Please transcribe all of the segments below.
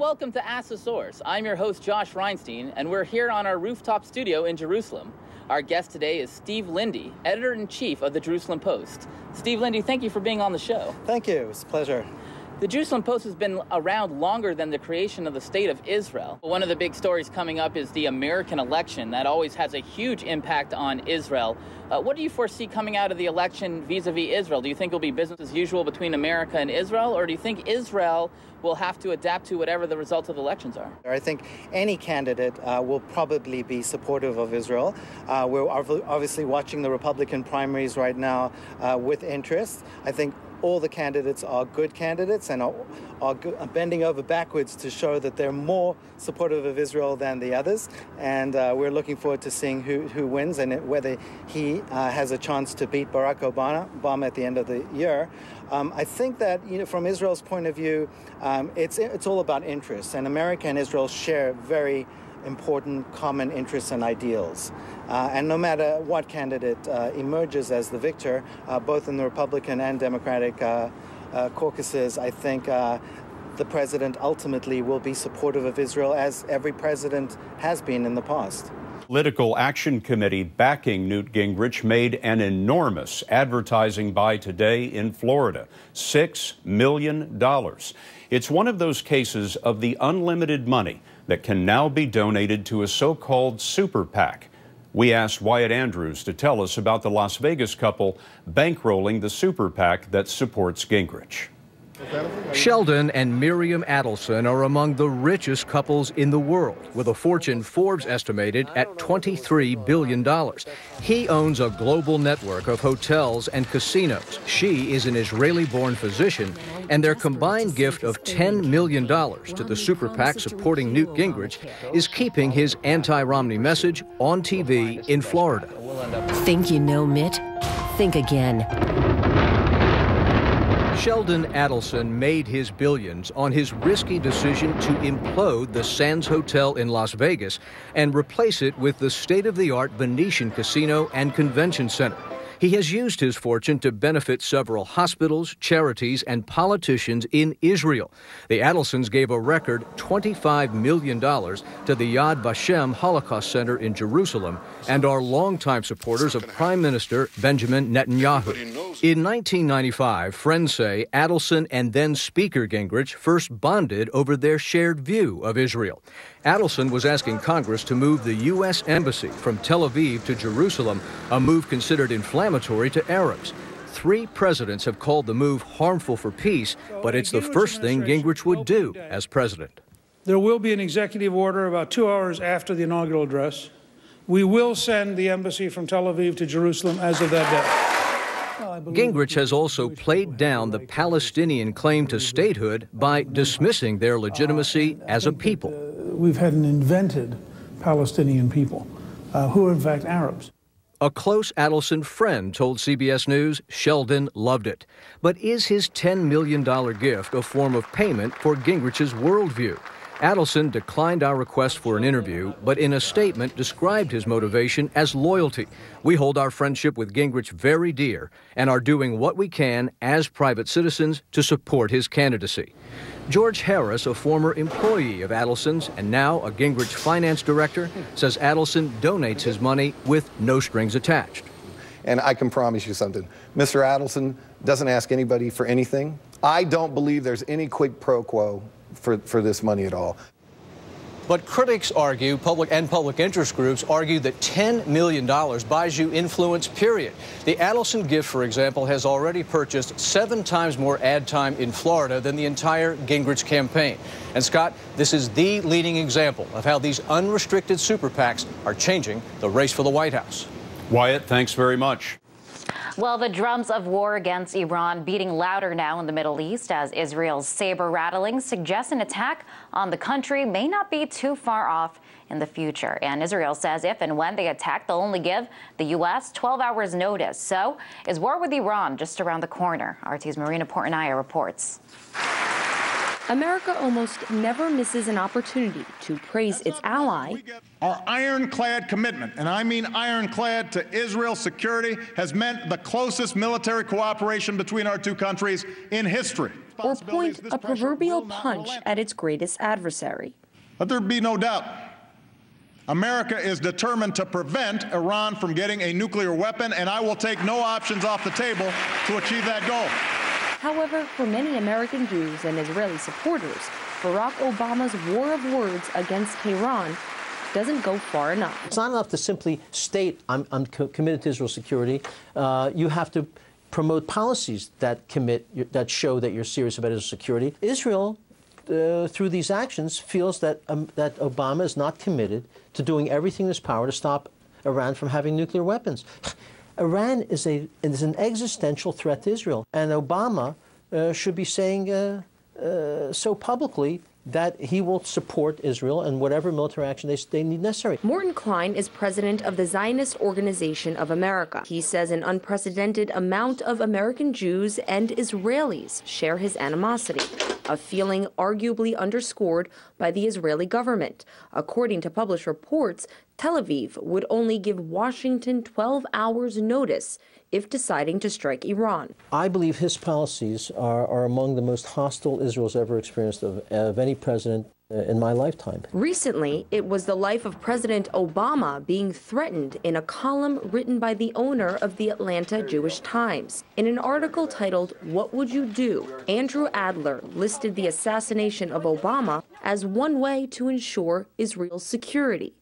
welcome to Ask the Source. I'm your host, Josh Reinstein, and we're here on our rooftop studio in Jerusalem. Our guest today is Steve Lindy, editor-in-chief of the Jerusalem Post. Steve Lindy, thank you for being on the show. Thank you. It's a pleasure. The Jerusalem Post has been around longer than the creation of the State of Israel. One of the big stories coming up is the American election. That always has a huge impact on Israel. What do you foresee coming out of the election vis-a-vis Israel? Do you think it'll be business as usual between America and Israel, or do you think Israel will have to adapt to whatever the results of the elections are? I think any candidate will probably be supportive of Israel. We're obviously watching the Republican primaries right now with interest. I think all the candidates are good candidates and are bending over backwards to show that they're more supportive of Israel than the others. And we're looking forward to seeing who wins and whether he has a chance to beat Barack Obama at the end of the year. I think that, from Israel's point of view, it's all about interests, and America and Israel share very important common interests and ideals. And no matter what candidate emerges as the victor, both in the Republican and Democratic caucuses, I think the president ultimately will be supportive of Israel, as every president has been in the past. Political Action Committee backing Newt Gingrich made an enormous advertising buy today in Florida, $6 million. It's one of those cases of the unlimited money that can now be donated to a so-called super PAC. We asked Wyatt Andrews to tell us about the Las Vegas couple bankrolling the super PAC that supports Gingrich. Sheldon and Miriam Adelson are among the richest couples in the world, with a fortune Forbes estimated at $23 billion. He owns a global network of hotels and casinos. She is an Israeli-born physician, and their combined gift of $10 million to the super PAC supporting Newt Gingrich is keeping his anti-Romney message on TV in Florida. Think you know Mitt? Think again. Sheldon Adelson made his billions on his risky decision to implode the Sands Hotel in Las Vegas and replace it with the state-of-the-art Venetian Casino and Convention Center. He has used his fortune to benefit several hospitals, charities, and politicians in Israel. The Adelsons gave a record $25 million to the Yad Vashem Holocaust Center in Jerusalem and are longtime supporters of Prime Minister Benjamin Netanyahu. In 1995, friends say Adelson and then Speaker Gingrich first bonded over their shared view of Israel. Adelson was asking Congress to move the U.S. Embassy from Tel Aviv to Jerusalem, a move considered inflammatory to Arabs. 3 presidents have called the move harmful for peace, but it's the first thing Gingrich would do as president. There will be an executive order about 2 hours after the inaugural address. We will send the embassy from Tel Aviv to Jerusalem as of that day. Gingrich has also played down the Palestinian claim to statehood by dismissing their legitimacy as a people. We've had an invented Palestinian people who are in fact Arabs. A close Adelson friend told CBS News Sheldon loved it. But is his $10 million gift a form of payment for Gingrich's worldview? Adelson declined our request for an interview, but in a statement described his motivation as loyalty. We hold our friendship with Gingrich very dear and are doing what we can as private citizens to support his candidacy. George Harris, a former employee of Adelson's and now a Gingrich finance director, says Adelson donates his money with no strings attached. And I can promise you something. Mr. Adelson doesn't ask anybody for anything. I don't believe there's any quid pro quo for this money at all. But critics argue, public interest groups argue that $10 million buys you influence, period. The Adelson gift, for example, has already purchased 7 times more ad time in Florida than the entire Gingrich campaign. And Scott, this is the leading example of how these unrestricted super PACs are changing the race for the White House. Wyatt, thanks very much. Well, the drums of war against Iran beating louder now in the Middle East as Israel's saber rattling suggests an attack on the country may not be too far off in the future. And Israel says if and when they attack, they'll only give the U.S. 12 hours notice. So is war with Iran just around the corner? RT's Marina Portnaya reports. America almost never misses an opportunity to praise its ally. Our ironclad commitment, and I mean ironclad, to Israel's security has meant the closest military cooperation between our two countries in history. or point a proverbial punch at its greatest adversary. Let there be no doubt. America is determined to prevent Iran from getting a nuclear weapon, and I will take no options off the table to achieve that goal. However, for many American Jews and Israeli supporters, Barack Obama's war of words against Tehran doesn't go far enough. It's not enough to simply state, I'm committed to Israel's security. You have to promote policies that show that you're serious about Israel's security. Israel, through these actions, feels that Obama is not committed to doing everything in his power to stop Iran from having nuclear weapons. Iran is an existential threat to Israel, and Obama should be saying so publicly that he will support Israel and whatever military action they need necessary. Morton Klein is president of the Zionist Organization of America. He says an unprecedented amount of American Jews and Israelis share his animosity, a feeling arguably underscored by the Israeli government. According to published reports, Tel Aviv would only give Washington 12 hours notice if deciding to strike Iran. I believe his policies are among the most hostile Israel's ever experienced of any president in my lifetime. Recently, it was the life of President Obama being threatened in a column written by the owner of the Atlanta Jewish Times. In an article titled, "What Would You Do?" Andrew Adler listed the assassination of Obama as one way to ensure Israel's security.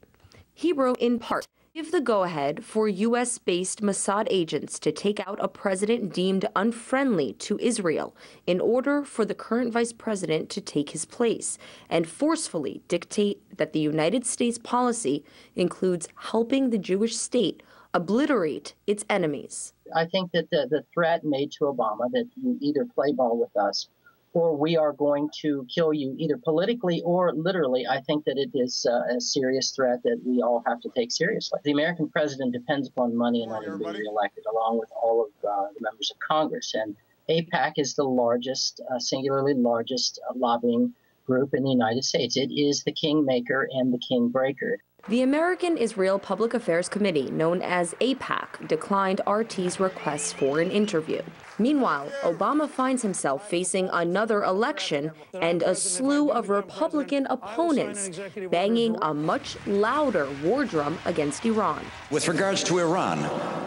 He wrote in part, "Give the go-ahead for U.S.-based Mossad agents to take out a president deemed unfriendly to Israel in order for the current vice president to take his place and forcefully dictate that the United States policy includes helping the Jewish state obliterate its enemies." I think that the threat made to Obama that you either play ball with us or we are going to kill you either politically or literally, I think that it is a serious threat that we all have to take seriously. The American president depends upon money in order to be reelected, along with all of the members of Congress. And AIPAC is the largest, singularly largest lobbying group in the United States. It is the kingmaker and the kingbreaker. The American Israel Public Affairs Committee, known as AIPAC, declined RT's request for an interview. Meanwhile, Obama finds himself facing another election and a slew of Republican opponents banging a much louder war drum against Iran. With regards to Iran,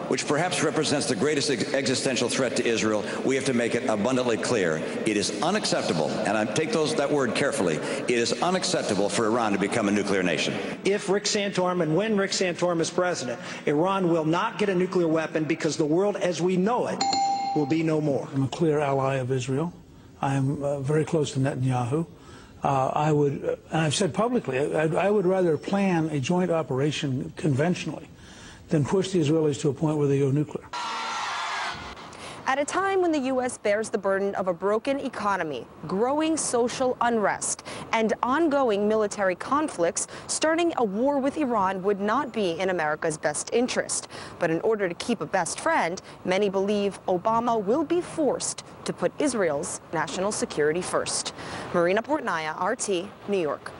which perhaps represents the greatest existential threat to Israel, we have to make it abundantly clear. It is unacceptable, and I take that word carefully, it is unacceptable for Iran to become a nuclear nation. If Rick Santorum and when Rick Santorum is president, Iran will not get a nuclear weapon because the world as we know it will be no more. I'm a clear ally of Israel. I am very close to Netanyahu. And I've said publicly, I would rather plan a joint operation conventionally than push the Israelis to a point where they go nuclear. At a time when the U.S. bears the burden of a broken economy, growing social unrest, and ongoing military conflicts, starting a war with Iran would not be in America's best interest. But in order to keep a best friend, many believe Obama will be forced to put Israel's national security first. Marina Portnaya, RT, New York.